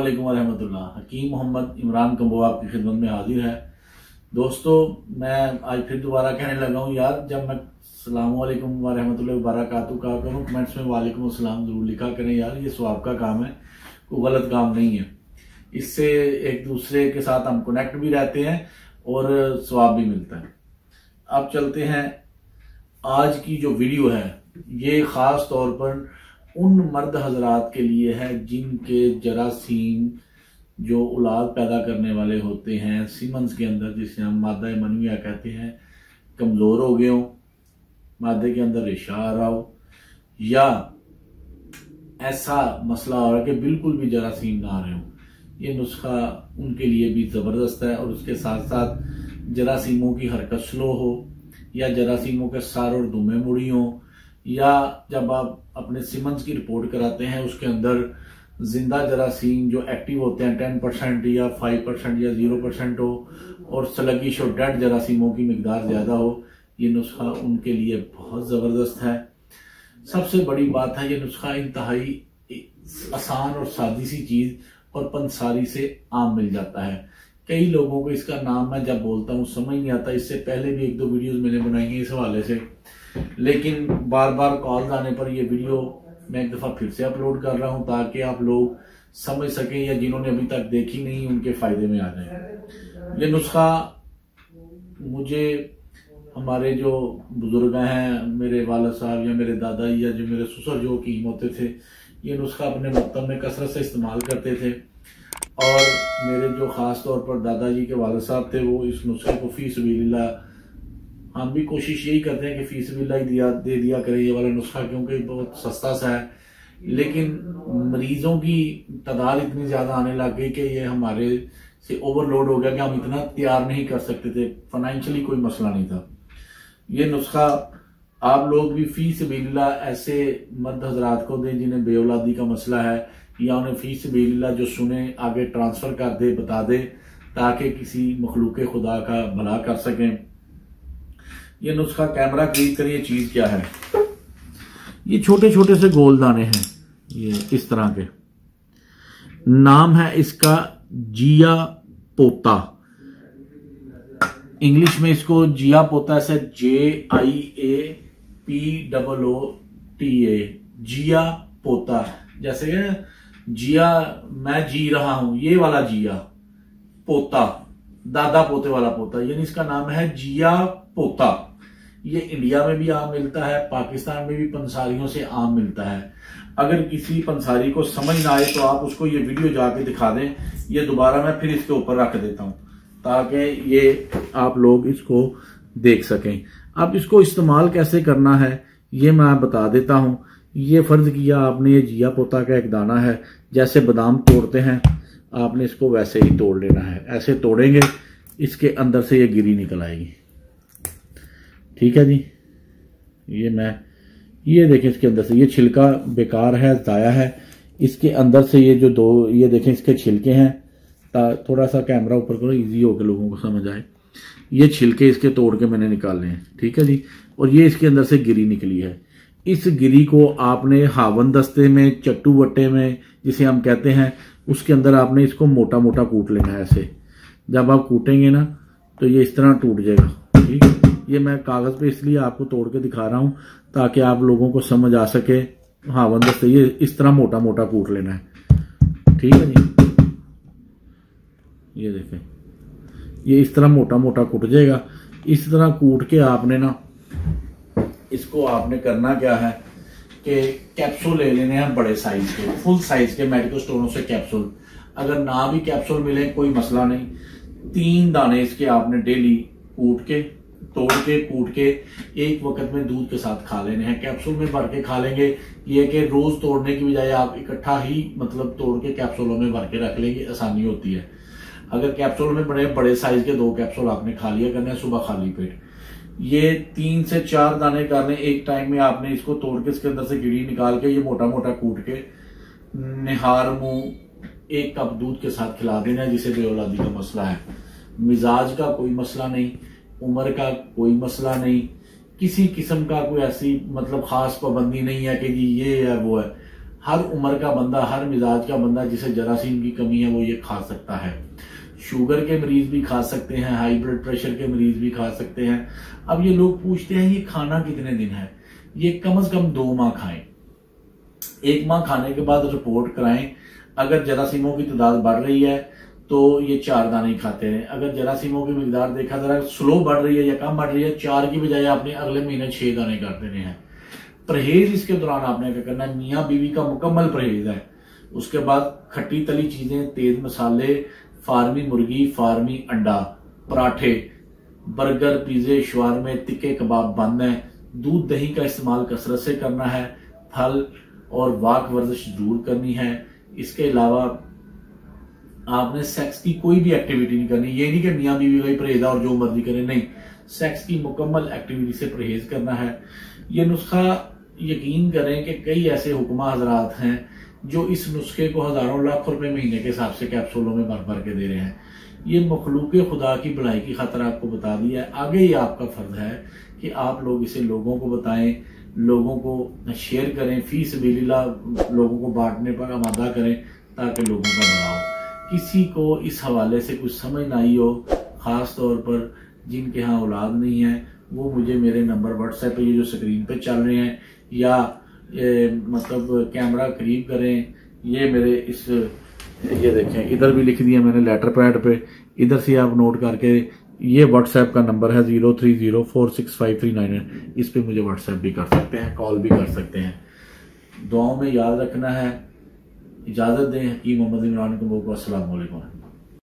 अस्सलामुअलैकुम वरहमतुल्लाह। हकीम मोहम्मद इमरान कम्बो आपकी खिदमत में हाजिर है। दोस्तों, मैं आज फिर दोबारा कहने लगा हूँ यार, जब मैं अस्सलामुअलैकुम वरहमतुल्लाहि वबरकातुहू कहा करूँ, कमेंट्स में वालेकुम अस्सलाम जरूर लिखा करें यार। ये सवाब का काम है, कोई गलत काम नहीं है। इससे एक दूसरे के साथ हम कनेक्ट भी रहते हैं और सवाब भी मिलता है। अब चलते हैं, आज की जो वीडियो है ये खास तौर पर उन मर्द हजरात के लिए है जिनके जरासीम जो औलाद पैदा करने वाले होते हैं सीमंस के अंदर, जिसे हम मादा मनविया कहते हैं, कमजोर हो गए हो, मादे के अंदर रेशा आ रहा हो, या ऐसा मसला हो रहा है कि बिल्कुल भी जरासीम ना आ रहे हो। ये नुस्खा उनके लिए भी जबरदस्त है। और उसके साथ साथ जरासीमों की हरकत स्लो हो, या जरासीमों के सार और दुमे मुड़ी हो, या जब आप अपने सीमंस की रिपोर्ट कराते हैं उसके अंदर जिंदा जरासीम जो एक्टिव होते हैं 10% या 5% या 0% हो, और स्लगिश और डेड जरासीमों की मिकदार ज्यादा हो, ये नुस्खा उनके लिए बहुत जबरदस्त है। सबसे बड़ी बात है, ये नुस्खा इंतहाई आसान और सादी सी चीज और पंसारी से आम मिल जाता है। कई लोगों को इसका नाम मैं जब बोलता हूँ समझ नहीं आता। इससे पहले भी 1-2 वीडियोस मैंने बनाई हैं इस हवाले से, लेकिन बार बार कॉल आने पर यह वीडियो मैं एक दफा फिर से अपलोड कर रहा हूं ताकि आप लोग समझ सकें, या जिन्होंने अभी तक देखी नहीं उनके फायदे में आ जाए। ये नुस्खा मुझे हमारे जो बुजुर्ग हैं, मेरे वालिद साहब या मेरे दादाजी या जो मेरे ससुर जो हकीम होते थे, ये नुस्खा अपने मकतब में कसरत से इस्तेमाल करते थे। और मेरे जो खास तौर पर दादाजी के वालिद साहब थे, वो इस नुस्खे को फी सबीलिल्लाह, हम भी कोशिश यही करते हैं कि फी सबीलिल्लाह दे दिया करें ये वाला नुस्खा, क्योंकि बहुत सस्ता सा है। लेकिन मरीजों की तादाद इतनी ज्यादा आने लग गई कि ये हमारे से ओवरलोड हो गया कि हम इतना तैयार नहीं कर सकते थे। फाइनेंशियली कोई मसला नहीं था। ये नुस्खा आप लोग भी फी सबीलिल्लाह ऐसे मर्द हजरात को दें जिन्हें बेऔलादी का मसला है, या उन्हें फी सबीलिल्लाह जो सुने आगे ट्रांसफर कर दे, बता दे, ताकि किसी मखलूक खुदा का भला कर सकें। ये नुस्खा कैमरा क्लिक करिए, चीज क्या है। ये छोटे छोटे से गोल दाने हैं, ये इस तरह के। नाम है इसका जिया पोता। इंग्लिश में इसको जिया पोता ऐसे JIAPOOTA, जिया पोता। जैसे जिया मैं जी रहा हूं, ये वाला जिया, पोता दादा पोते वाला पोता, यानी इसका नाम है जिया पोता। ये इंडिया में भी आम मिलता है, पाकिस्तान में भी पंसारियों से आम मिलता है। अगर किसी पंसारी को समझ ना आए तो आप उसको ये वीडियो जाके दिखा दें। ये दोबारा मैं फिर इसके ऊपर रख देता हूं ताकि ये आप लोग इसको देख सकें। अब इसको इस्तेमाल कैसे करना है ये मैं बता देता हूं। ये फर्ज किया आपने, ये जिया पोता का एक दाना है, जैसे बादाम तोड़ते हैं आपने इसको वैसे ही तोड़ लेना है। ऐसे तोड़ेंगे, इसके अंदर से ये गिरी निकल आएगी। ठीक है जी। ये देखें, इसके अंदर से ये छिलका बेकार है, जाया है। इसके अंदर से ये जो दो, ये देखें इसके छिलके हैं। थोड़ा सा कैमरा ऊपर करो, इजी हो के लोगों को समझ आए। ये छिलके इसके तोड़ के मैंने निकालने हैं। ठीक है जी। और ये इसके अंदर से गिरी निकली है। इस गिरी को आपने हावन दस्ते में, चट्टू बट्टे में जिसे हम कहते हैं, उसके अंदर आपने इसको मोटा मोटा कूट लेना है। ऐसे जब आप कूटेंगे ना तो ये इस तरह टूट जाएगा। ठीक है। ये मैं कागज पे इसलिए आपको तोड़ के दिखा रहा हूं ताकि आप लोगों को समझ आ सके। हावन दस्ते ये इस तरह मोटा मोटा कूट लेना है। ठीक है जी। ये देखें, ये इस तरह मोटा मोटा कूट जाएगा। इस तरह कूट के आपने ना इसको आपने करना क्या है कि कैप्सूल ले लेने हैं बड़े साइज के, फुल साइज के मेडिकल स्टोरों से कैप्सूल। अगर ना भी कैप्सूल मिले कोई मसला नहीं, 3 दाने इसके आपने डेली कूट के, तोड़ के, कूट के एक वक्त में दूध के साथ खा लेने हैं। कैप्सूल में भर के खा लेंगे, ये कि रोज तोड़ने की बजाय आप इकट्ठा ही मतलब तोड़ के कैप्सूलों में भर के रख लेंगे, आसानी होती है। अगर कैप्सूल में बड़े साइज के 2 कैप्सूल आपने खा लिया करने सुबह खाली पेट। ये 3 से 4 दाने करने एक टाइम में। आपने इसको तोड़ के इसके अंदर से गिरी निकाल के ये मोटा मोटा कूट के निहार मुंह 1 कप दूध के साथ खिला देना, जिसे बेऔलादी का मसला है। मिजाज का कोई मसला नहीं, उम्र का कोई मसला नहीं, किसी किस्म का कोई ऐसी मतलब खास पाबंदी नहीं है कि जी ये है वो है। हर उम्र का बंदा, हर मिजाज का बंदा जिसे जरासीम की कमी है वो ये खा सकता है। शुगर के मरीज भी खा सकते हैं, हाई ब्लड प्रेशर के मरीज भी खा सकते हैं। अब ये लोग पूछते हैं ये खाना कितने दिन है? ये कम से कम 2 माह खाएं। 1 माह खाने के बाद रिपोर्ट कराएं। अगर जरासीमों की तादाद बढ़ रही है तो ये 4 दाने ही खाते हैं। अगर जरासीमों की मिकदार देखा जरा स्लो बढ़ रही है या कम बढ़ रही है, 4 की बजाय आपने अगले महीने 6 दाने कर देने हैं। परहेज इसके दौरान आपने क्या करना है, मियाँ बीवी का मुकम्मल परहेज है। उसके बाद खट्टी तली चीजें, तेज मसाले, फार्मी मुर्गी, फार्मी अंडा, पराठे, बर्गर, पिज्जे, शवारमे, तिक्के कबाब बंद है। दूध दही का इस्तेमाल कसरत से करना है। फल और वाक वर्जिश जरूर करनी है। इसके अलावा आपने सेक्स की कोई भी एक्टिविटी नहीं करनी। ये नहीं कि मियाँ बीवी का ही परहेज और जो मर्जी करें, नहीं, सेक्स की मुकम्मल एक्टिविटी से परहेज करना है। ये नुस्खा यकीन करें कि कई ऐसे हुक्मा हजरात हैं जो इस नुस्खे को हजारों लाख रुपए महीने के हिसाब से कैप्सूलों में भर भर के दे रहे हैं। ये मखलूक खुदा की भलाई की खातिर आपको बता दिया है। आगे ये आपका फर्ज है कि आप लोग इसे लोगों को बताएं, लोगों को शेयर करें, फी सबीलिल्लाह लोगों को बांटने पर आमादा करें ताकि लोगों का भला हो। किसी को इस हवाले से कुछ समझ ना आई हो, खास तौर पर जिनके यहाँ औलाद नहीं है, वो मुझे मेरे नंबर व्हाट्सएप पे ये जो स्क्रीन पे चल रहे हैं या मतलब कैमरा करीब करें। ये मेरे इस ये देखें, इधर भी लिख दिया मैंने लेटर पैड पे, इधर से आप नोट करके, ये व्हाट्सएप का नंबर है 03046539। इस पे मुझे व्हाट्सएप भी कर सकते हैं, कॉल भी कर सकते हैं। दुआओं में याद रखना है। इजाजत दें। हकीम मोहम्मद इमरान को। अस्सलाम वालेकुम।